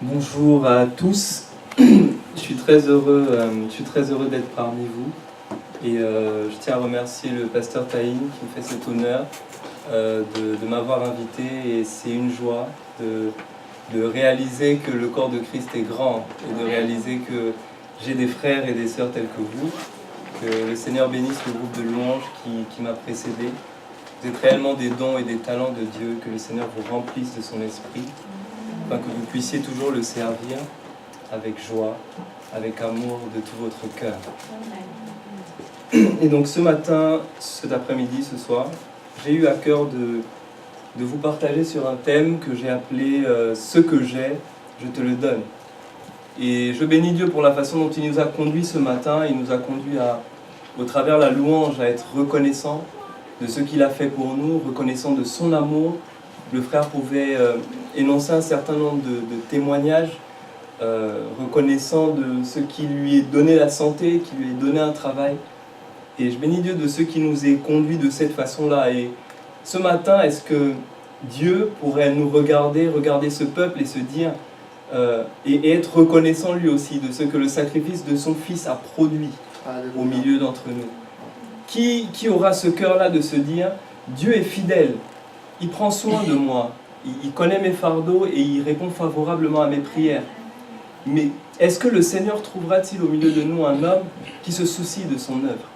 Bonjour à tous, je suis très heureux d'être parmi vous et je tiens à remercier le pasteur Taïn qui me fait cet honneur de m'avoir invité, et c'est une joie de réaliser que le corps de Christ est grand et de réaliser que j'ai des frères et des sœurs tels que vous, que le Seigneur bénisse le groupe de louanges qui m'a précédé. Vous êtes réellement des dons et des talents de Dieu, que le Seigneur vous remplisse de son esprit, afin que vous puissiez toujours le servir avec joie, avec amour de tout votre cœur. Et donc ce matin, cet après-midi, ce soir, j'ai eu à cœur de vous partager sur un thème que j'ai appelé « Ce que j'ai, je te le donne ». Et je bénis Dieu pour la façon dont il nous a conduits ce matin. Il nous a conduits au travers la louange, à être reconnaissants de ce qu'il a fait pour nous, reconnaissant de son amour. Le frère pouvait énoncer un certain nombre de témoignages, reconnaissant de ce qui lui est donné la santé, qui lui est donné un travail. Et je bénis Dieu de ce qui nous est conduit de cette façon-là. Et ce matin, est-ce que Dieu pourrait nous regarder ce peuple et se dire, et être reconnaissant lui aussi de ce que le sacrifice de son Fils a produit au milieu d'entre nous? Qui aura ce cœur-là de se dire, Dieu est fidèle, il prend soin de moi, il connaît mes fardeaux et il répond favorablement à mes prières. Mais est-ce que le Seigneur trouvera-t-il au milieu de nous un homme qui se soucie de son œuvre,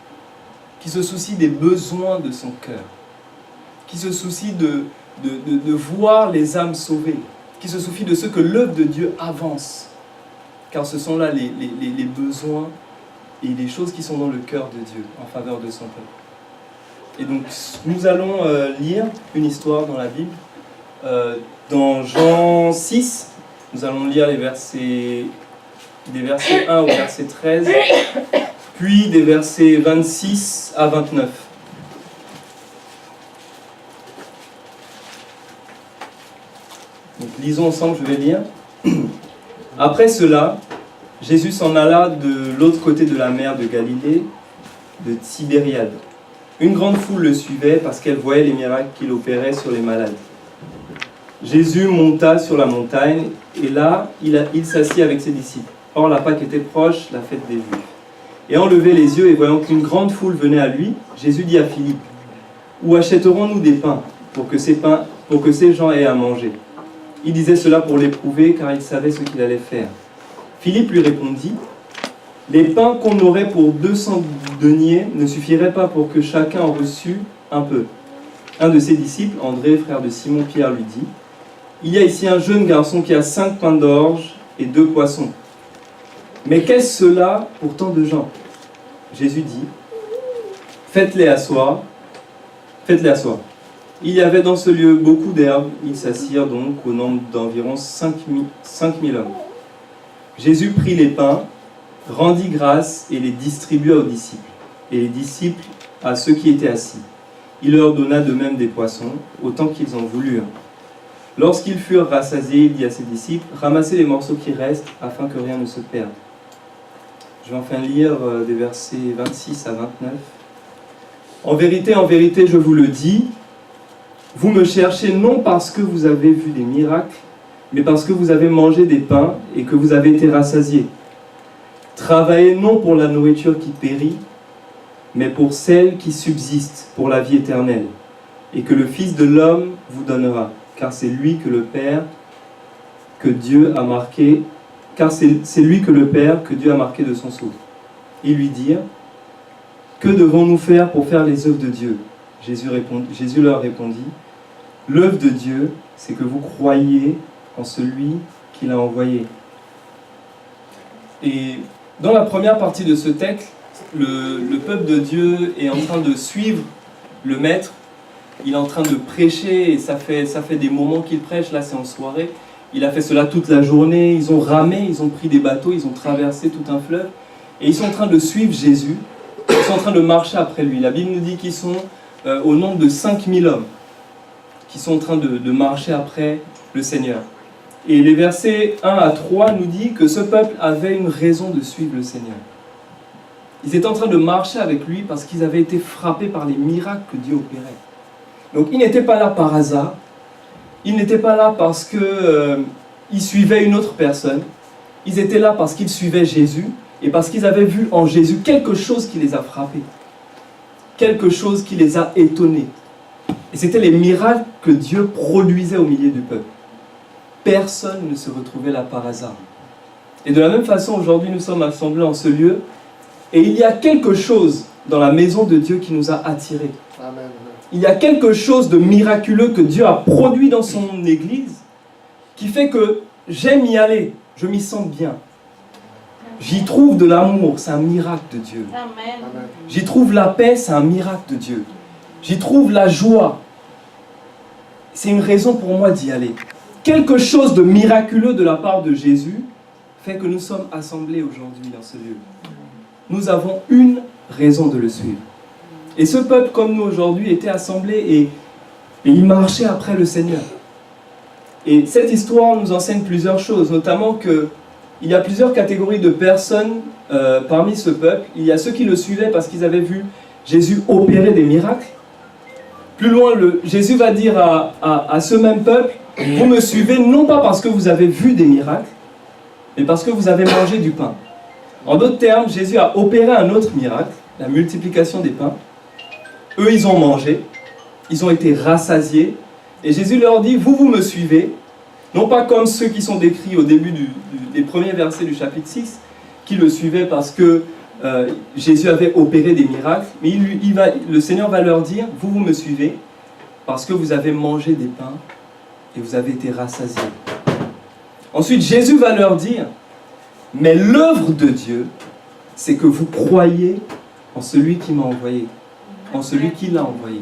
qui se soucie des besoins de son cœur, qui se soucie de voir les âmes sauvées, qui se soucie de ce que l'œuvre de Dieu avance? Car ce sont là les besoins et les choses qui sont dans le cœur de Dieu en faveur de son peuple. Et donc nous allons lire une histoire dans la Bible. Dans Jean 6, nous allons lire des versets 1 au verset 13, puis des versets 26 à 29. Donc lisons ensemble, je vais lire. Après cela, Jésus s'en alla de l'autre côté de la mer de Galilée, de Tibériade. Une grande foule le suivait parce qu'elle voyait les miracles qu'il opérait sur les malades. Jésus monta sur la montagne et là, il s'assit avec ses disciples. Or, la Pâque était proche, la fête des Juifs. Ayant levé les yeux et voyant qu'une grande foule venait à lui, Jésus dit à Philippe, « Où achèterons-nous des pains pour que ces gens aient à manger ?» Il disait cela pour l'éprouver, car il savait ce qu'il allait faire. Philippe lui répondit, « Les pains qu'on aurait pour 200 deniers ne suffiraient pas pour que chacun en reçût un peu. » Un de ses disciples, André, frère de Simon-Pierre, lui dit, « Il y a ici un jeune garçon qui a 5 pains d'orge et 2 poissons. Mais qu'est-ce cela pour tant de gens ?» Jésus dit, « Faites-les asseoir. Faites-les asseoir. » Il y avait dans ce lieu beaucoup d'herbes. Ils s'assirent donc au nombre d'environ 5000 hommes. Jésus prit les pains, rendit grâce et les distribua aux disciples, et les disciples à ceux qui étaient assis. Il leur donna de même des poissons, autant qu'ils en voulurent. Lorsqu'ils furent rassasiés, il dit à ses disciples, « Ramassez les morceaux qui restent, afin que rien ne se perde. » Je vais enfin lire des versets 26 à 29. « En vérité, je vous le dis, vous me cherchez non parce que vous avez vu des miracles, mais parce que vous avez mangé des pains et que vous avez été rassasiés. Travaillez non pour la nourriture qui périt, mais pour celle qui subsiste pour la vie éternelle, et que le Fils de l'homme vous donnera, car c'est lui que le Père que Dieu a marqué, de son sceau. » Ils lui dirent, « Que devons-nous faire pour faire les œuvres de Dieu ?» Jésus leur répondit, « L'œuvre de Dieu, c'est que vous croyiez en celui qu'il a envoyé. » Et dans la première partie de ce texte, le peuple de Dieu est en train de suivre le Maître. Il est en train de prêcher et ça fait des moments qu'il prêche. Là, c'est en soirée. Il a fait cela toute la journée. Ils ont ramé, ils ont pris des bateaux, ils ont traversé tout un fleuve. Et ils sont en train de suivre Jésus. Ils sont en train de marcher après lui. La Bible nous dit qu'ils sont au nombre de 5000 hommes qui sont en train de marcher après le Seigneur. Et les versets 1 à 3 nous disent que ce peuple avait une raison de suivre le Seigneur. Ils étaient en train de marcher avec lui parce qu'ils avaient été frappés par les miracles que Dieu opérait. Donc ils n'étaient pas là par hasard. Ils n'étaient pas là parce que ils suivaient une autre personne. Ils étaient là parce qu'ils suivaient Jésus et parce qu'ils avaient vu en Jésus quelque chose qui les a frappés. Quelque chose qui les a étonnés. Et c'était les miracles que Dieu produisait au milieu du peuple. Personne ne se retrouvait là par hasard. Et de la même façon, aujourd'hui, nous sommes assemblés en ce lieu et il y a quelque chose dans la maison de Dieu qui nous a attirés. Amen. Il y a quelque chose de miraculeux que Dieu a produit dans son Église qui fait que j'aime y aller, je m'y sens bien. J'y trouve de l'amour, c'est un miracle de Dieu. Amen. J'y trouve la paix, c'est un miracle de Dieu. J'y trouve la joie. C'est une raison pour moi d'y aller. Quelque chose de miraculeux de la part de Jésus fait que nous sommes assemblés aujourd'hui dans ce lieu. Nous avons une raison de le suivre. Et ce peuple, comme nous aujourd'hui, était assemblé et il marchait après le Seigneur. Et cette histoire nous enseigne plusieurs choses, notamment qu'il y a plusieurs catégories de personnes parmi ce peuple. Il y a ceux qui le suivaient parce qu'ils avaient vu Jésus opérer des miracles. Plus loin, Jésus va dire à ce même peuple, vous me suivez non pas parce que vous avez vu des miracles, mais parce que vous avez mangé du pain. En d'autres termes, Jésus a opéré un autre miracle, la multiplication des pains. Eux, ils ont mangé, ils ont été rassasiés, et Jésus leur dit, vous me suivez, non pas comme ceux qui sont décrits au début des premiers versets du chapitre 6, qui le suivaient parce que Jésus avait opéré des miracles, mais le Seigneur va leur dire, vous me suivez, parce que vous avez mangé des pains, et vous avez été rassasiés. Ensuite, Jésus va leur dire, mais l'œuvre de Dieu, c'est que vous croyez en celui qui m'a envoyé, en celui qui l'a envoyé.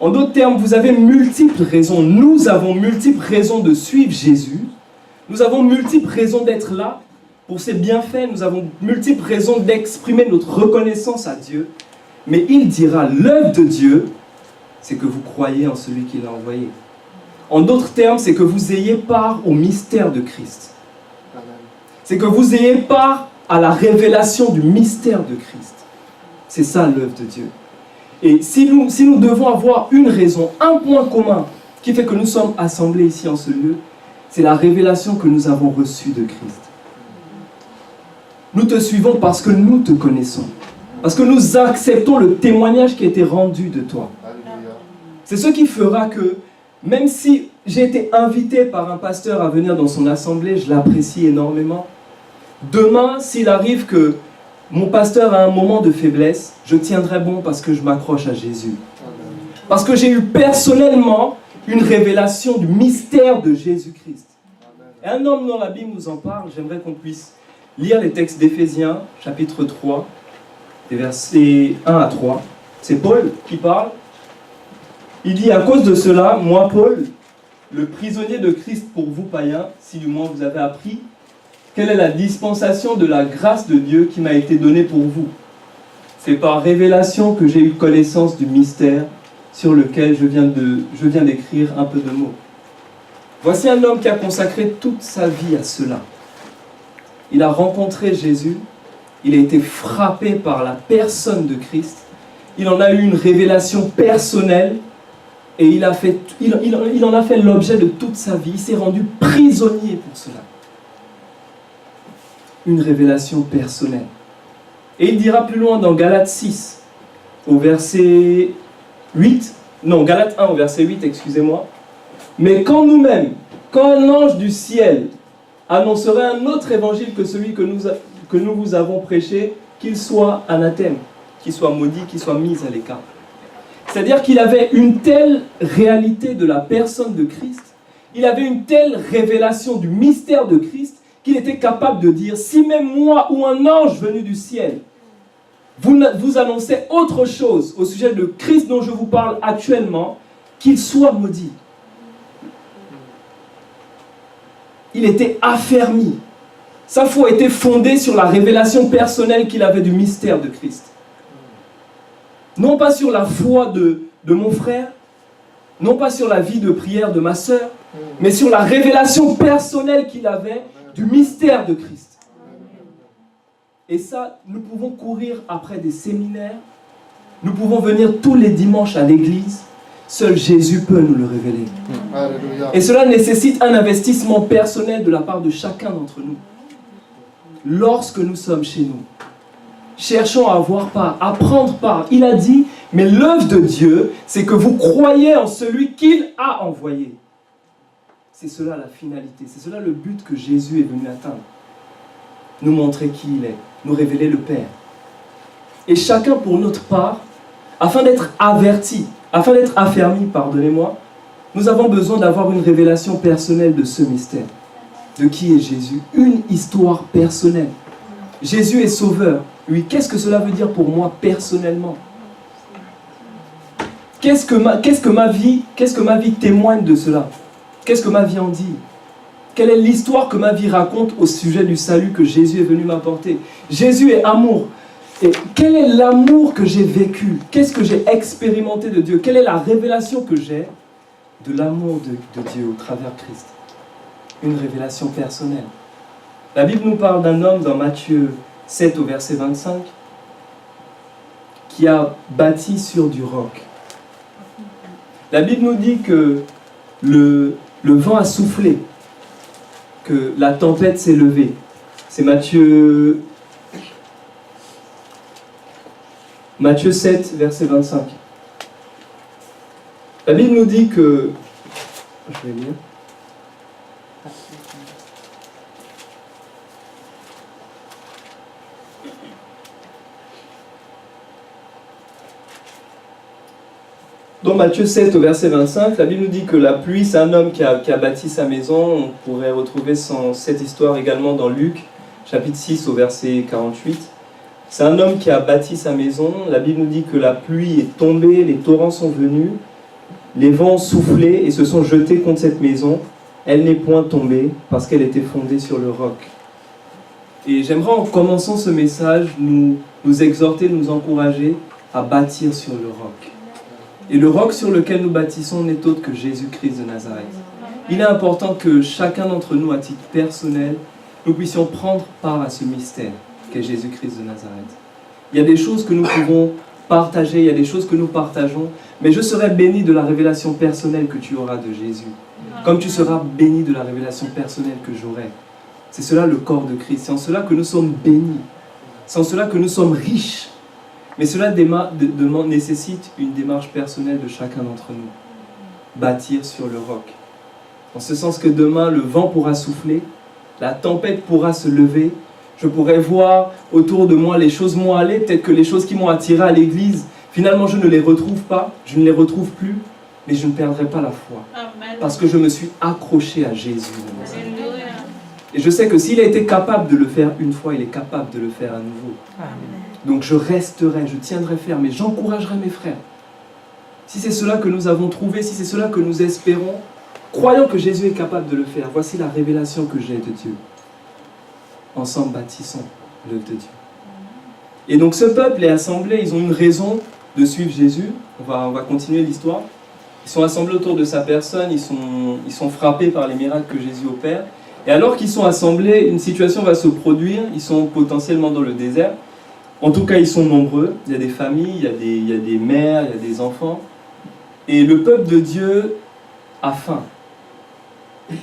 En d'autres termes, vous avez multiples raisons, nous avons multiples raisons de suivre Jésus, nous avons multiples raisons d'être là pour ses bienfaits, nous avons multiples raisons d'exprimer notre reconnaissance à Dieu, mais il dira, l'œuvre de Dieu, c'est que vous croyez en celui qui l'a envoyé. En d'autres termes, c'est que vous ayez part au mystère de Christ. C'est que vous ayez part à la révélation du mystère de Christ. C'est ça l'œuvre de Dieu. Et si nous devons avoir une raison, un point commun qui fait que nous sommes assemblés ici en ce lieu, c'est la révélation que nous avons reçue de Christ. Nous te suivons parce que nous te connaissons. Parce que nous acceptons le témoignage qui a été rendu de toi. C'est ce qui fera que, même si j'ai été invité par un pasteur à venir dans son assemblée, je l'apprécie énormément. Demain, s'il arrive que mon pasteur a un moment de faiblesse, je tiendrai bon parce que je m'accroche à Jésus. Parce que j'ai eu personnellement une révélation du mystère de Jésus-Christ. Et un homme dans la Bible nous en parle, j'aimerais qu'on puisse lire les textes d'Éphésiens, chapitre 3, des versets 1 à 3. C'est Paul qui parle. Il dit, à cause de cela, moi, Paul, le prisonnier de Christ pour vous païens, si du moins vous avez appris, quelle est la dispensation de la grâce de Dieu qui m'a été donnée pour vous. C'est par révélation que j'ai eu connaissance du mystère sur lequel je viens d'écrire un peu de mots. Voici un homme qui a consacré toute sa vie à cela. Il a rencontré Jésus, il a été frappé par la personne de Christ, il en a eu une révélation personnelle, et il en a fait l'objet de toute sa vie. Il s'est rendu prisonnier pour cela. Une révélation personnelle. Et il dira plus loin dans Galates 6, au verset 8, non, Galates 1 au verset 8, excusez-moi. Mais quand nous-mêmes, quand un ange du ciel annoncerait un autre évangile que celui que nous vous avons prêché, qu'il soit anathème, qu'il soit maudit, qu'il soit mis à l'écart. C'est-à-dire qu'il avait une telle réalité de la personne de Christ, il avait une telle révélation du mystère de Christ, qu'il était capable de dire, si même moi ou un ange venu du ciel, vous annoncez autre chose au sujet de Christ dont je vous parle actuellement, qu'il soit maudit. Il était affermi. Sa foi était fondée sur la révélation personnelle qu'il avait du mystère de Christ. Non pas sur la foi de mon frère, non pas sur la vie de prière de ma sœur, mais sur la révélation personnelle qu'il avait du mystère de Christ. Et ça, nous pouvons courir après des séminaires, nous pouvons venir tous les dimanches à l'église. Seul Jésus peut nous le révéler. Alléluia. Et cela nécessite un investissement personnel de la part de chacun d'entre nous. Lorsque nous sommes chez nous, cherchons à avoir part, à prendre part. Il a dit, mais l'œuvre de Dieu, c'est que vous croyez en celui qu'il a envoyé. C'est cela la finalité, c'est cela le but que Jésus est venu atteindre. Nous montrer qui il est, nous révéler le Père. Et chacun pour notre part, afin d'être averti, afin d'être affermi, pardonnez-moi, nous avons besoin d'avoir une révélation personnelle de ce mystère. De qui est Jésus? Une histoire personnelle. Jésus est sauveur. Oui, qu'est-ce que cela veut dire pour moi personnellement? Qu'est-ce que ma vie témoigne de cela? Qu'est-ce que ma vie en dit? Quelle est l'histoire que ma vie raconte au sujet du salut que Jésus est venu m'apporter? Jésus est amour. Et quel est l'amour que j'ai vécu? Qu'est-ce que j'ai expérimenté de Dieu? Quelle est la révélation que j'ai de l'amour de Dieu au travers de Christ? Une révélation personnelle. La Bible nous parle d'un homme dans Matthieu 7 au verset 25 qui a bâti sur du roc. La Bible nous dit que le vent a soufflé, que la tempête s'est levée. C'est Matthieu 7, verset 25. La Bible nous dit que... Je vais lire. Dans Matthieu 7 au verset 25, la Bible nous dit que la pluie, c'est un homme qui a bâti sa maison. On pourrait retrouver cette histoire également dans Luc, chapitre 6 au verset 48. C'est un homme qui a bâti sa maison. La Bible nous dit que la pluie est tombée, les torrents sont venus, les vents ont soufflé et se sont jetés contre cette maison. Elle n'est point tombée parce qu'elle était fondée sur le roc. Et j'aimerais en commençant ce message nous exhorter, nous encourager à bâtir sur le roc. Et le roc sur lequel nous bâtissons n'est autre que Jésus-Christ de Nazareth. Il est important que chacun d'entre nous, à titre personnel, nous puissions prendre part à ce mystère qu'est Jésus-Christ de Nazareth. Il y a des choses que nous pouvons partager, il y a des choses que nous partageons, mais je serai béni de la révélation personnelle que tu auras de Jésus. Comme tu seras béni de la révélation personnelle que j'aurai. C'est cela le corps de Christ. C'est en cela que nous sommes bénis. C'est en cela que nous sommes riches. Mais cela nécessite une démarche personnelle de chacun d'entre nous. Bâtir sur le roc. En ce sens que demain, le vent pourra souffler, la tempête pourra se lever, je pourrai voir autour de moi les choses m'ont allé, peut-être que les choses qui m'ont attiré à l'église, finalement je ne les retrouve pas, je ne les retrouve plus, mais je ne perdrai pas la foi. Amen. Parce que je me suis accroché à Jésus. Et je sais que s'il a été capable de le faire une fois, il est capable de le faire à nouveau. Amen. Donc je resterai, je tiendrai ferme et j'encouragerai mes frères. Si c'est cela que nous avons trouvé, si c'est cela que nous espérons, croyons que Jésus est capable de le faire. Voici la révélation que j'ai de Dieu. Ensemble bâtissons l'œuvre de Dieu. Et donc ce peuple est assemblé, ils ont une raison de suivre Jésus. On va continuer l'histoire. Ils sont assemblés autour de sa personne, ils sont frappés par les miracles que Jésus opère. Et alors qu'ils sont assemblés, une situation va se produire, ils sont potentiellement dans le désert. En tout cas, ils sont nombreux, il y a des familles, il y a des mères, il y a des enfants. Et le peuple de Dieu a faim.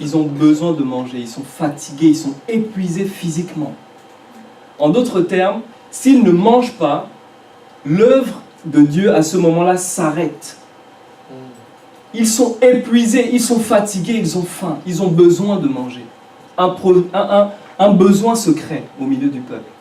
Ils ont besoin de manger, ils sont fatigués, ils sont épuisés physiquement. En d'autres termes, s'ils ne mangent pas, l'œuvre de Dieu à ce moment-là s'arrête. Ils sont épuisés, ils sont fatigués, ils ont faim, ils ont besoin de manger. Un besoin secret au milieu du peuple.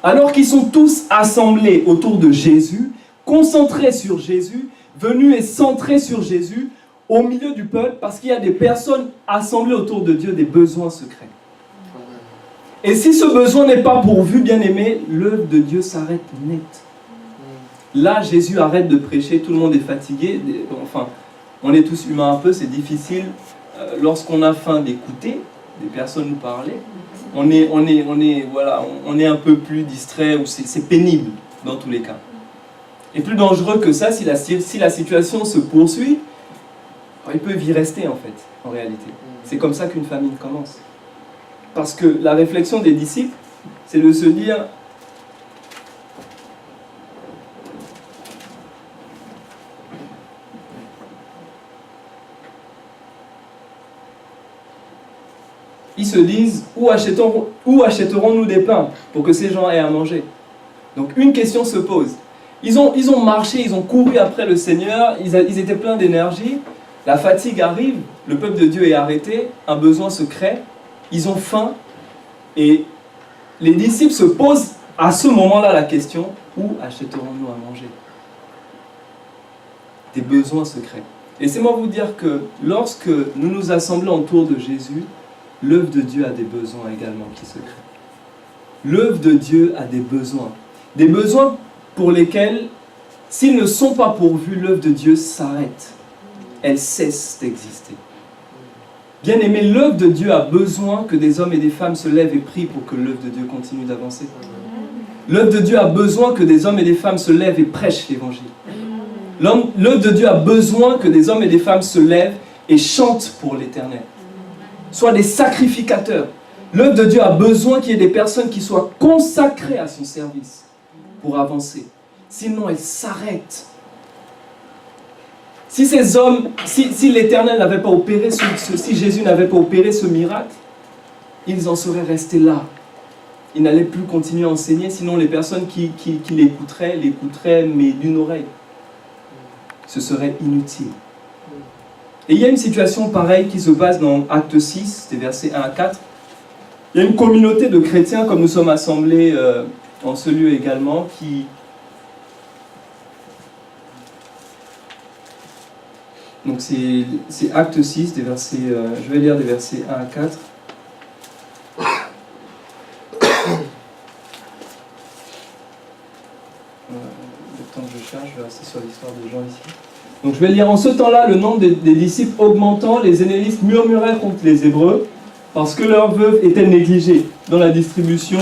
Alors qu'ils sont tous assemblés autour de Jésus, concentrés sur Jésus, venus et centrés sur Jésus, au milieu du peuple, parce qu'il y a des personnes assemblées autour de Dieu, des besoins secrets. Et si ce besoin n'est pas pourvu, bien-aimé, l'œuvre de Dieu s'arrête net. Là, Jésus arrête de prêcher, tout le monde est fatigué. Enfin, on est tous humains un peu, c'est difficile. Lorsqu'on a faim d'écouter des personnes nous parler, on est un peu plus distrait, ou c'est pénible dans tous les cas. Et plus dangereux que ça, si la situation se poursuit, ils peuvent y rester en fait, en réalité. C'est comme ça qu'une famine commence. Parce que la réflexion des disciples, c'est de se dire, ils se disent où achèterons-nous des pains pour que ces gens aient à manger? Donc une question se pose. Ils ont marché, ils ont couru après le Seigneur, ils étaient pleins d'énergie, la fatigue arrive, le peuple de Dieu est arrêté, un besoin se crée, ils ont faim, et les disciples se posent à ce moment-là la question, où achèterons-nous à manger? Des besoins se créent. Laissez-moi vous dire que lorsque nous nous assemblons autour de Jésus, l'œuvre de Dieu a des besoins également qui se créent. L'œuvre de Dieu a des besoins pour lesquels, s'ils ne sont pas pourvus, l'œuvre de Dieu s'arrête. Elle cesse d'exister. Bien-aimé, l'œuvre de Dieu a besoin que des hommes et des femmes se lèvent et prient pour que l'œuvre de Dieu continue d'avancer. L'œuvre de Dieu a besoin que des hommes et des femmes se lèvent et prêchent l'Évangile. L'œuvre de Dieu a besoin que des hommes et des femmes se lèvent et chantent pour l'Éternel. Soient des sacrificateurs. L'œuvre de Dieu a besoin qu'il y ait des personnes qui soient consacrées à son service pour avancer. Sinon, elle s'arrête. Si ces hommes, si l'Éternel n'avait pas opéré si Jésus n'avait pas opéré ce miracle, ils en seraient restés là. Ils n'allaient plus continuer à enseigner, sinon les personnes qui l'écouteraient, mais d'une oreille. Ce serait inutile. Et il y a une situation pareille qui se passe dans Acte 6, des versets 1 à 4. Il y a une communauté de chrétiens, comme nous sommes assemblés en ce lieu également, qui... Donc c'est Acte 6, des versets, je vais lire des versets 1 à 4. Le temps que je cherche, je vais rester sur l'histoire de Jean ici. Donc je vais lire. En ce temps-là, le nombre des disciples augmentant, les hellénistes murmuraient contre les Hébreux parce que leurs veuves étaient négligées dans la distribution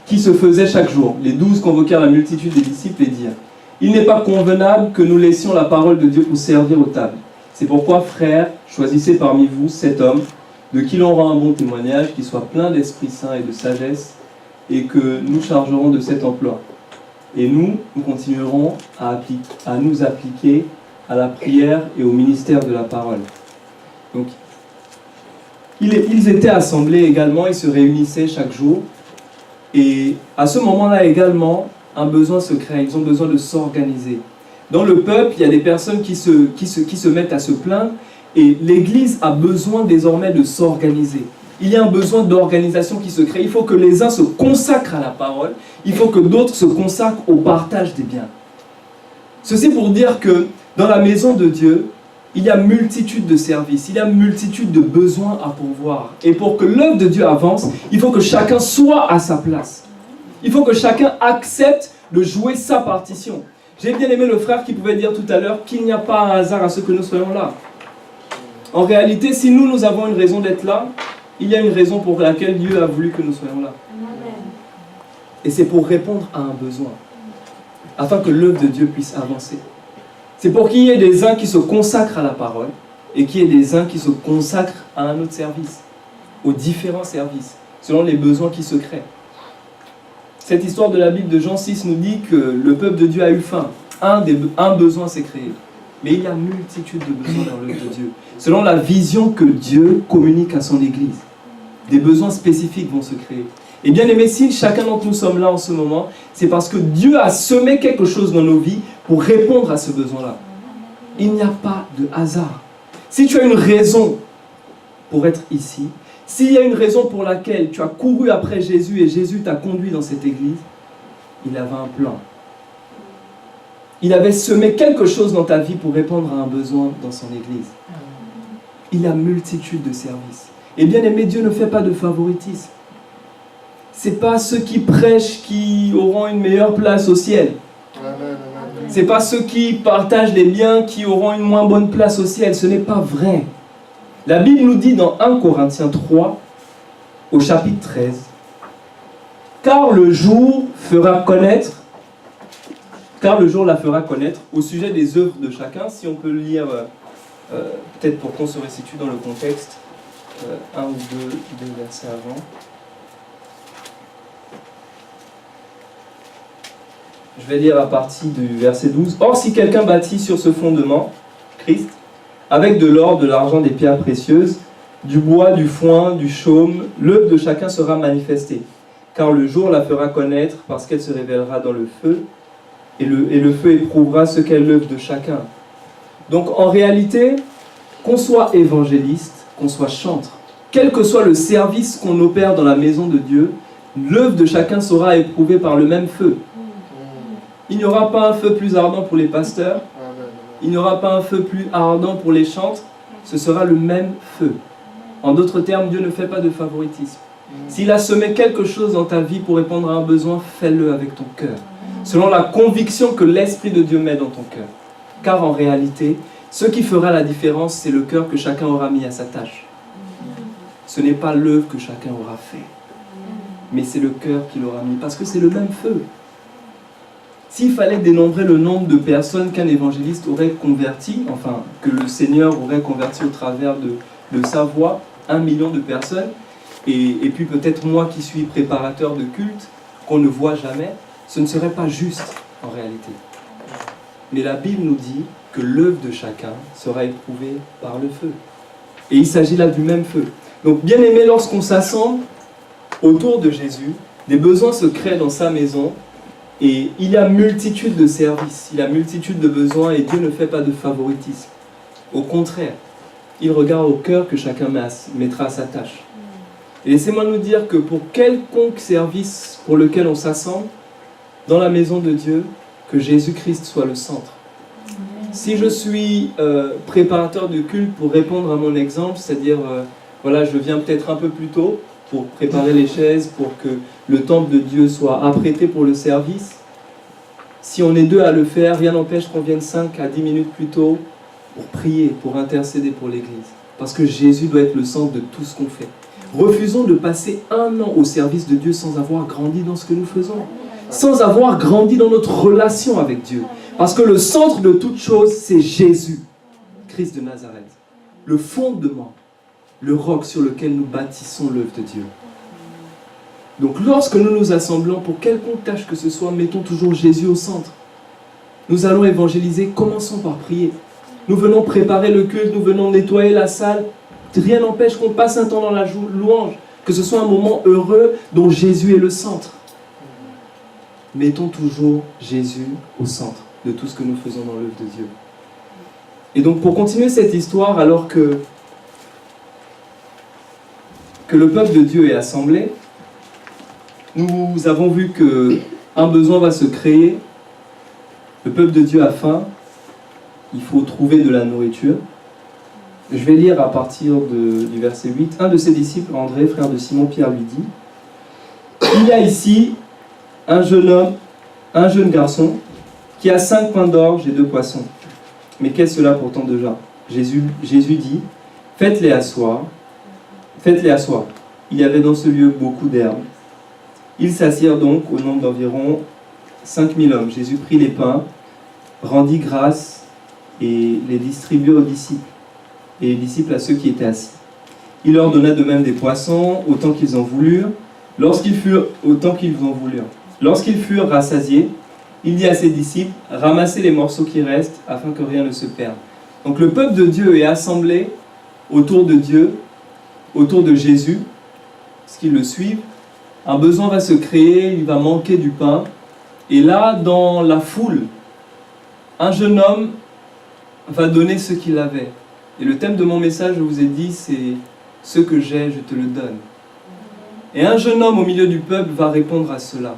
qui se faisait chaque jour. Les 12 convoquèrent la multitude des disciples et dirent: il n'est pas convenable que nous laissions la parole de Dieu pour servir aux tables. C'est pourquoi, frères, choisissez parmi vous 7 hommes de qui l'on rend un bon témoignage, qui soit plein d'Esprit Saint et de sagesse, et que nous chargerons de cet emploi. Et nous continuerons à nous appliquer à la prière et au ministère de la parole. Donc, ils étaient assemblés également, ils se réunissaient chaque jour. Et à ce moment-là également, un besoin se crée, ils ont besoin de s'organiser. Dans le peuple, il y a des personnes qui se mettent à se plaindre, et l'Église a besoin désormais de s'organiser. Il y a un besoin d'organisation qui se crée. Il faut que les uns se consacrent à la parole, il faut que d'autres se consacrent au partage des biens. Ceci pour dire que dans la maison de Dieu, il y a multitude de services, il y a multitude de besoins à pourvoir. Et pour que l'œuvre de Dieu avance, il faut que chacun soit à sa place. Il faut que chacun accepte de jouer sa partition. J'ai bien aimé le frère qui pouvait dire tout à l'heure qu'il n'y a pas un hasard à ce que nous soyons là. En réalité, si nous avons une raison d'être là, il y a une raison pour laquelle Dieu a voulu que nous soyons là. Et c'est pour répondre à un besoin, afin que l'œuvre de Dieu puisse avancer. C'est pour qu'il y ait des uns qui se consacrent à la parole et qu'il y ait des uns qui se consacrent à un autre service, aux différents services, selon les besoins qui se créent. Cette histoire de la Bible de Jean 6 nous dit que le peuple de Dieu a eu faim. Un besoin s'est créé. Mais il y a multitude de besoins dans l'œuvre de Dieu, selon la vision que Dieu communique à son Église. Des besoins spécifiques vont se créer. Et bien aimé, si chacun d'entre nous sommes là en ce moment, c'est parce que Dieu a semé quelque chose dans nos vies pour répondre à ce besoin-là. Il n'y a pas de hasard. Si tu as une raison pour être ici, s'il y a une raison pour laquelle tu as couru après Jésus et Jésus t'a conduit dans cette église, il avait un plan. Il avait semé quelque chose dans ta vie pour répondre à un besoin dans son église. Il a multitude de services. Et bien aimé, Dieu ne fait pas de favoritisme. Ce n'est pas ceux qui prêchent qui auront une meilleure place au ciel. Ce n'est pas ceux qui partagent des biens qui auront une moins bonne place au ciel. Ce n'est pas vrai. La Bible nous dit dans 1 Corinthiens 3, au chapitre 13, « Car le jour la fera connaître au sujet des œuvres de chacun. » Si on peut le lire, peut-être pour qu'on se resitue dans le contexte, un ou deux versets avant. Je vais lire à partir du verset 12. « Or, si quelqu'un bâtit sur ce fondement, Christ, avec de l'or, de l'argent, des pierres précieuses, du bois, du foin, du chaume, l'œuvre de chacun sera manifestée. Car le jour la fera connaître, parce qu'elle se révélera dans le feu, et le feu éprouvera ce qu'est l'œuvre de chacun. Donc en réalité, qu'on soit évangéliste, qu'on soit chantre, quel que soit le service qu'on opère dans la maison de Dieu, l'œuvre de chacun sera éprouvée par le même feu. Il n'y aura pas un feu plus ardent pour les pasteurs, il n'y aura pas un feu plus ardent pour les chantres, ce sera le même feu. En d'autres termes, Dieu ne fait pas de favoritisme. S'il a semé quelque chose dans ta vie pour répondre à un besoin, fais-le avec ton cœur, selon la conviction que l'Esprit de Dieu met dans ton cœur. Car en réalité, ce qui fera la différence, c'est le cœur que chacun aura mis à sa tâche. Ce n'est pas l'œuvre que chacun aura fait, mais c'est le cœur qu'il aura mis, parce que c'est le même feu. S'il fallait dénombrer le nombre de personnes qu'un évangéliste aurait converti, enfin, que le Seigneur aurait converti au travers de sa voix, 1 million de personnes, et puis peut-être moi qui suis préparateur de culte, qu'on ne voit jamais, ce ne serait pas juste en réalité. Mais la Bible nous dit que l'œuvre de chacun sera éprouvée par le feu. Et il s'agit là du même feu. Donc bien aimé, lorsqu'on s'assemble autour de Jésus, des besoins se créent dans sa maison, et il y a multitude de services, il y a multitude de besoins, et Dieu ne fait pas de favoritisme. Au contraire, il regarde au cœur que chacun mettra à sa tâche. Et laissez-moi nous dire que pour quelconque service pour lequel on s'assemble, dans la maison de Dieu, que Jésus-Christ soit le centre. Si je suis préparateur de culte pour répondre à mon exemple, c'est-à-dire, voilà, je viens peut-être un peu plus tôt pour préparer les chaises, pour que le temple de Dieu soit apprêté pour le service. Si on est 2 à le faire, rien n'empêche qu'on vienne 5 à 10 minutes plus tôt pour prier, pour intercéder pour l'Église. Parce que Jésus doit être le centre de tout ce qu'on fait. Refusons de passer 1 an au service de Dieu sans avoir grandi dans ce que nous faisons, sans avoir grandi dans notre relation avec Dieu. Parce que le centre de toute chose, c'est Jésus, Christ de Nazareth. Le fondement, le roc sur lequel nous bâtissons l'œuvre de Dieu. Donc lorsque nous nous assemblons pour quelconque tâche que ce soit, mettons toujours Jésus au centre. Nous allons évangéliser, commençons par prier. Nous venons préparer le culte, nous venons nettoyer la salle. Rien n'empêche qu'on passe un temps dans la louange, que ce soit un moment heureux dont Jésus est le centre. Mettons toujours Jésus au centre de tout ce que nous faisons dans l'œuvre de Dieu. Et donc pour continuer cette histoire, alors que le peuple de Dieu est assemblé, nous avons vu qu'un besoin va se créer. Le peuple de Dieu a faim, il faut trouver de la nourriture. Je vais lire à partir du verset 8. Un de ses disciples, André, frère de Simon-Pierre, lui dit « Il y a ici un jeune garçon, qui a 5 pains d'orge et 2 poissons. Mais qu'est-ce cela pour tant de gens ?» Jésus dit « Faites-les asseoir. Il y avait dans ce lieu beaucoup d'herbes. Ils s'assirent donc au nombre d'environ 5000 hommes. Jésus prit les pains, rendit grâce et les distribua aux disciples, et les disciples à ceux qui étaient assis. Il leur donna de même des poissons, autant qu'ils en voulurent. Lorsqu'ils furent rassasiés, il dit à ses disciples, ramassez les morceaux qui restent, afin que rien ne se perde. Donc le peuple de Dieu est assemblé autour de Dieu, autour de Jésus, parce qu'ils le suivent. Un besoin va se créer, il va manquer du pain. Et là, dans la foule, un jeune homme va donner ce qu'il avait. Et le thème de mon message, je vous ai dit, c'est « Ce que j'ai, je te le donne ». Et un jeune homme au milieu du peuple va répondre à cela.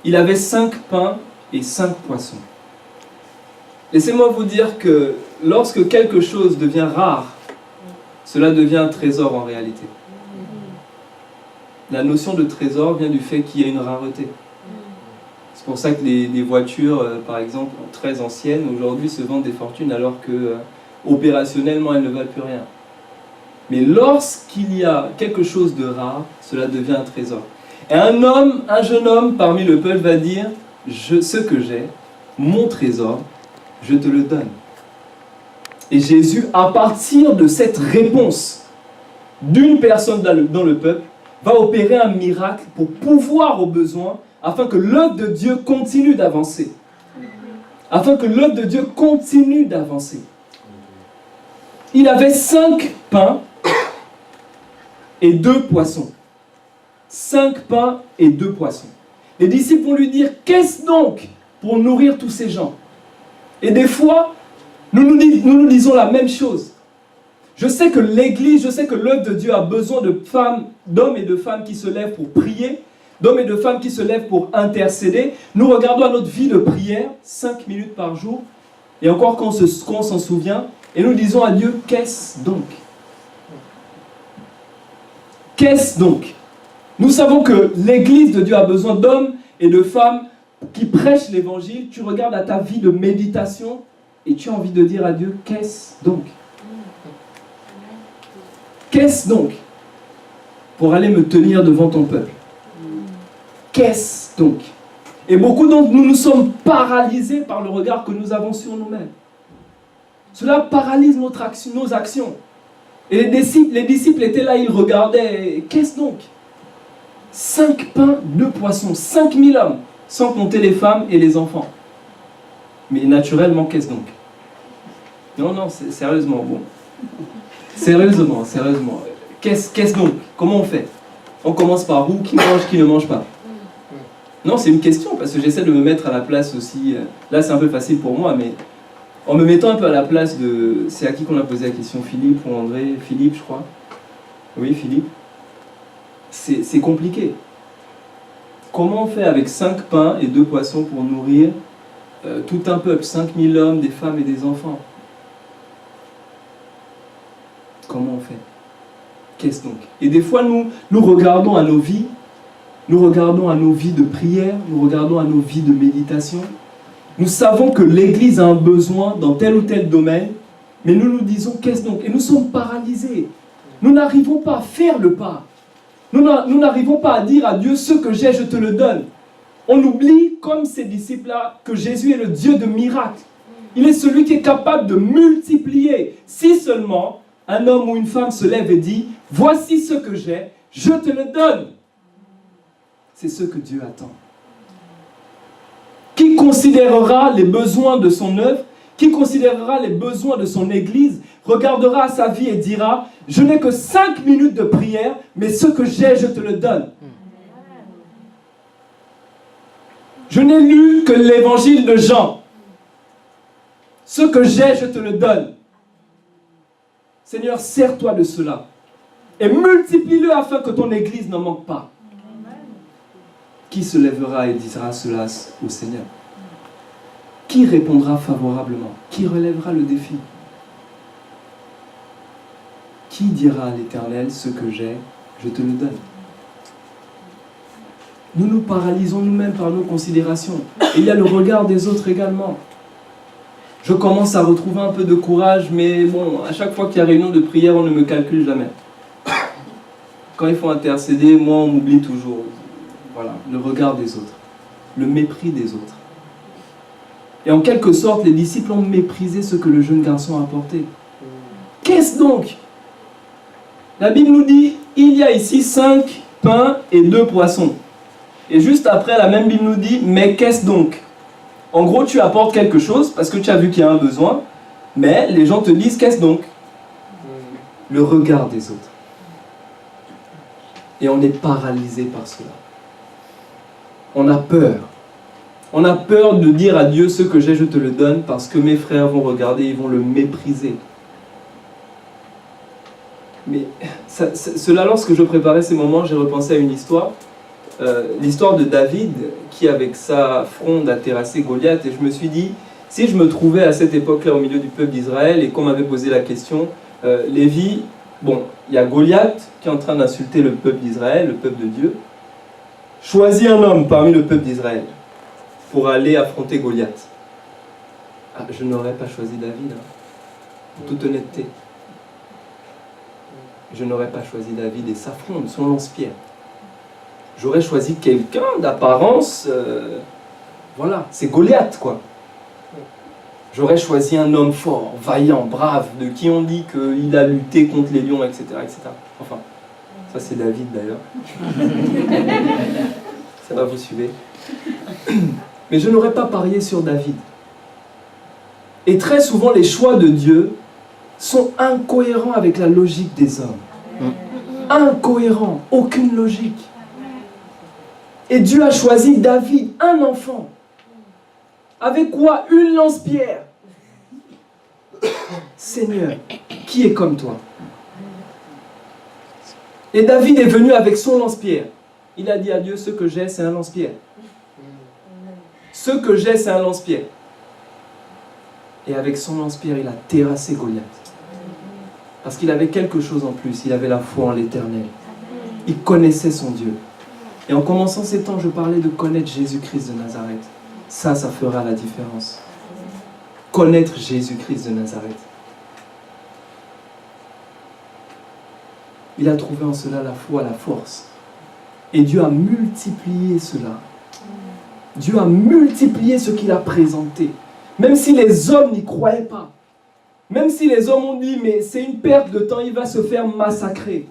Il avait 5 pains et 5 poissons. Laissez-moi vous dire que lorsque quelque chose devient rare, cela devient un trésor en réalité. La notion de trésor vient du fait qu'il y a une rareté. C'est pour ça que les voitures, par exemple, très anciennes, aujourd'hui se vendent des fortunes alors que opérationnellement elles ne valent plus rien. Mais lorsqu'il y a quelque chose de rare, cela devient un trésor. Et un jeune homme parmi le peuple va dire « Ce que j'ai, mon trésor, je te le donne ». Et Jésus, à partir de cette réponse d'une personne dans le peuple, va opérer un miracle pour pouvoir aux besoins, afin que l'œuvre de Dieu continue d'avancer. Afin que l'œuvre de Dieu continue d'avancer. il avait 5 pains et 2 poissons. 5 pains et 2 poissons. Les disciples vont lui dire, qu'est-ce donc pour nourrir tous ces gens? Et des fois, nous nous disons la même chose. Je sais que l'Église, je sais que l'œuvre de Dieu a besoin de femmes, d'hommes et de femmes qui se lèvent pour prier, d'hommes et de femmes qui se lèvent pour intercéder. Nous regardons à notre vie de prière, 5 minutes par jour, et encore quand on s'en souvient, et nous disons à Dieu, qu'est-ce donc? Qu'est-ce donc? Nous savons que l'Église de Dieu a besoin d'hommes et de femmes qui prêchent l'Évangile. Tu regardes à ta vie de méditation et tu as envie de dire à Dieu, qu'est-ce donc? Qu'est-ce donc pour aller me tenir devant ton peuple? Qu'est-ce donc? Et beaucoup d'entre nous, nous sommes paralysés par le regard que nous avons sur nous-mêmes. Cela paralyse nos actions. Et les disciples étaient là, ils regardaient. Qu'est-ce donc? 5 pains, 2 poissons, 5000 hommes, sans compter les femmes et les enfants. Mais naturellement, qu'est-ce donc? Non, sérieusement, bon. Sérieusement. Qu'est-ce donc? Comment on fait? On commence par où? Qui mange, qui ne mange pas? Non, c'est une question, parce que j'essaie de me mettre à la place aussi. Là, c'est un peu facile pour moi, mais en me mettant un peu à la place de... C'est à qui qu'on a posé la question? Philippe ou André? Philippe, je crois. Oui, Philippe. C'est compliqué. Comment on fait avec 5 pains et 2 poissons pour nourrir tout un peuple, 5000 hommes, des femmes et des enfants? Comment on fait? Qu'est-ce donc? Et des fois, nous regardons à nos vies, nous regardons à nos vies de prière, nous regardons à nos vies de méditation. Nous savons que l'Église a un besoin dans tel ou tel domaine, mais nous nous disons, qu'est-ce donc? Et nous sommes paralysés. Nous n'arrivons pas à faire le pas. Nous n'arrivons pas à dire à Dieu, ce que j'ai, je te le donne. On oublie, comme ces disciples-là, que Jésus est le Dieu de miracles. Il est celui qui est capable de multiplier. Si seulement un homme ou une femme se lève et dit, voici ce que j'ai, je te le donne. C'est ce que Dieu attend. Qui considérera les besoins de son œuvre, qui considérera les besoins de son Église, regardera à sa vie et dira, je n'ai que 5 minutes de prière, mais ce que j'ai, je te le donne. Je n'ai lu que l'évangile de Jean. Ce que j'ai, je te le donne. Seigneur, sers-toi de cela. Et multiplie-le afin que ton Église n'en manque pas. Qui se lèvera et dira cela au Seigneur? Qui répondra favorablement? Qui relèvera le défi? Qui dira à l'Éternel, ce que j'ai, je te le donne? Nous nous paralysons nous-mêmes par nos considérations. Et il y a le regard des autres également. Je commence à retrouver un peu de courage, mais bon, à chaque fois qu'il y a réunion de prière, on ne me calcule jamais. Quand il faut intercéder, moi, on m'oublie toujours. Voilà, le regard des autres, le mépris des autres. Et en quelque sorte, les disciples ont méprisé ce que le jeune garçon a apporté. Qu'est-ce donc? La Bible nous dit, il y a ici 5 pains et 2 poissons. Et juste après, la même Bible nous dit, mais qu'est-ce donc? En gros, tu apportes quelque chose parce que tu as vu qu'il y a un besoin, mais les gens te disent, qu'est-ce donc? Le regard des autres. Et on est paralysé par cela. On a peur. On a peur de dire à Dieu, ce que j'ai, je te le donne, parce que mes frères vont regarder, ils vont le mépriser. Mais cela, lorsque je préparais ces moments, j'ai repensé à une histoire. L'histoire de David, qui avec sa fronde a terrassé Goliath. Et je me suis dit, si je me trouvais à cette époque-là au milieu du peuple d'Israël, et qu'on m'avait posé la question, Lévi, bon, il y a Goliath qui est en train d'insulter le peuple d'Israël, le peuple de Dieu. Choisis un homme parmi le peuple d'Israël pour aller affronter Goliath. Ah, je n'aurais pas choisi David, en toute honnêteté. Je n'aurais pas choisi David et sa fronde, son lance-pierre. J'aurais choisi quelqu'un d'apparence, voilà, c'est Goliath, quoi. J'aurais choisi un homme fort, vaillant, brave, de qui on dit qu'il a lutté contre les lions, etc., etc. Enfin, ça c'est David d'ailleurs. Ça va, vous suivez. Mais je n'aurais pas parié sur David. Et très souvent, les choix de Dieu sont incohérents avec la logique des hommes. Incohérents, aucune logique. Et Dieu a choisi David, un enfant. Avec quoi? Une lance-pierre. Seigneur, qui est comme toi? Et David est venu avec son lance-pierre. Il a dit à Dieu, ce que j'ai, c'est un lance-pierre. Ce que j'ai, c'est un lance-pierre. Et avec son lance-pierre, il a terrassé Goliath. Parce qu'il avait quelque chose en plus, il avait la foi en l'Éternel. Il connaissait son Dieu. Et en commençant ces temps, je parlais de connaître Jésus-Christ de Nazareth. Ça fera la différence. Connaître Jésus-Christ de Nazareth. Il a trouvé en cela la foi, la force. Et Dieu a multiplié cela. Dieu a multiplié ce qu'il a présenté. Même si les hommes n'y croyaient pas. Même si les hommes ont dit, mais c'est une perte de temps, il va se faire massacrer.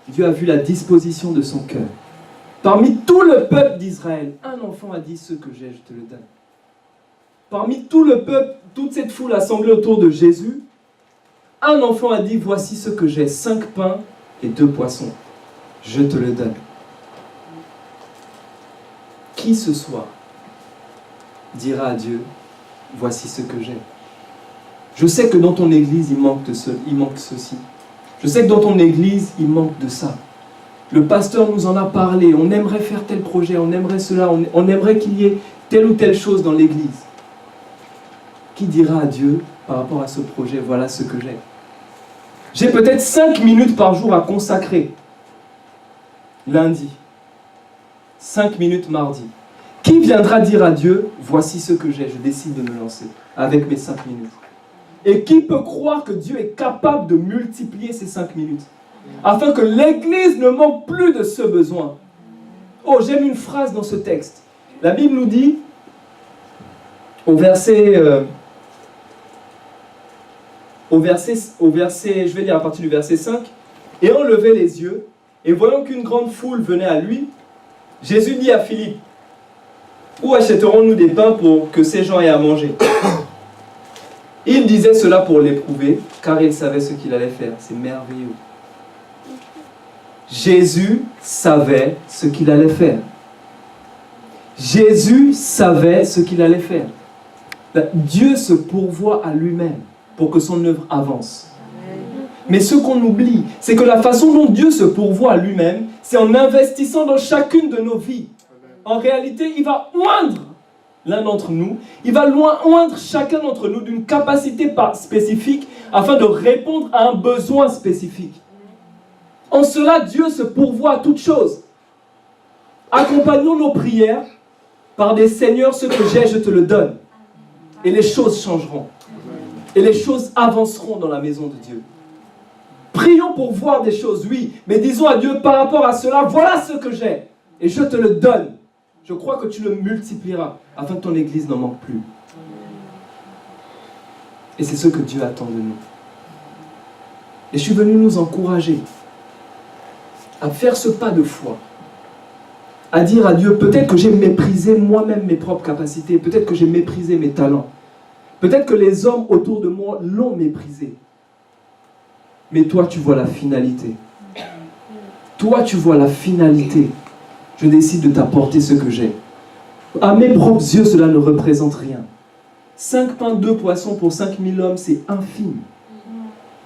Dieu a vu la disposition de son cœur. Parmi tout le peuple d'Israël, un enfant a dit, ce que j'ai, je te le donne. Parmi tout le peuple, toute cette foule assemblée autour de Jésus, un enfant a dit, voici ce que j'ai, 5 pains et 2 poissons. Je te le donne. Qui ce soir dira à Dieu, voici ce que j'ai. Je sais que dans ton église, il manque ceci. Je sais que dans ton église, il manque de ça. Le pasteur nous en a parlé. On aimerait faire tel projet, on aimerait cela, on aimerait qu'il y ait telle ou telle chose dans l'église. Qui dira à Dieu, par rapport à ce projet, voilà ce que j'ai. J'ai peut-être 5 minutes par jour à consacrer. Lundi. 5 minutes mardi. Qui viendra dire à Dieu, voici ce que j'ai, je décide de me lancer avec mes 5 minutes. Et qui peut croire que Dieu est capable de multiplier ces 5 minutes afin que l'Église ne manque plus de ce besoin? Oh, j'aime une phrase dans ce texte. La Bible nous dit, au verset, je vais lire à partir du verset 5, « Et on levait les yeux, et voyant qu'une grande foule venait à lui, Jésus dit à Philippe, « Où achèterons-nous des pains pour que ces gens aient à manger ?» Il disait cela pour l'éprouver, car il savait ce qu'il allait faire. C'est merveilleux. Jésus savait ce qu'il allait faire. Jésus savait ce qu'il allait faire. Dieu se pourvoit à lui-même pour que son œuvre avance. Mais ce qu'on oublie, c'est que la façon dont Dieu se pourvoit à lui-même, c'est en investissant dans chacune de nos vies. En réalité, il va oindre l'un d'entre nous, il va oindre chacun d'entre nous d'une capacité spécifique afin de répondre à un besoin spécifique. En cela, Dieu se pourvoit à toutes choses. Accompagnons nos prières par des Seigneurs, ce que j'ai, je te le donne. Et les choses changeront. Et les choses avanceront dans la maison de Dieu. Prions pour voir des choses, oui, mais disons à Dieu par rapport à cela, voilà ce que j'ai, et je te le donne. Je crois que tu le multiplieras afin que ton église n'en manque plus. Et c'est ce que Dieu attend de nous. Et je suis venu nous encourager à faire ce pas de foi. À dire à Dieu, peut-être que j'ai méprisé moi-même mes propres capacités, peut-être que j'ai méprisé mes talents. Peut-être que les hommes autour de moi l'ont méprisé. Mais toi, tu vois la finalité. Toi, tu vois la finalité. Je décide de t'apporter ce que j'ai. À mes propres yeux, cela ne représente rien. 5 pains, 2 poissons pour 5000 hommes, c'est infime.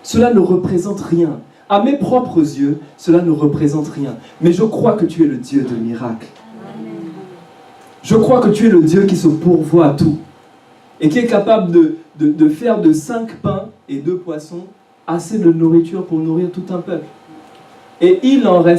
Cela ne représente rien. À mes propres yeux, cela ne représente rien. Mais je crois que tu es le Dieu de miracles. Je crois que tu es le Dieu qui se pourvoit à tout. Et qui est capable de faire de 5 pains et 2 poissons assez de nourriture pour nourrir tout un peuple. Et il en reste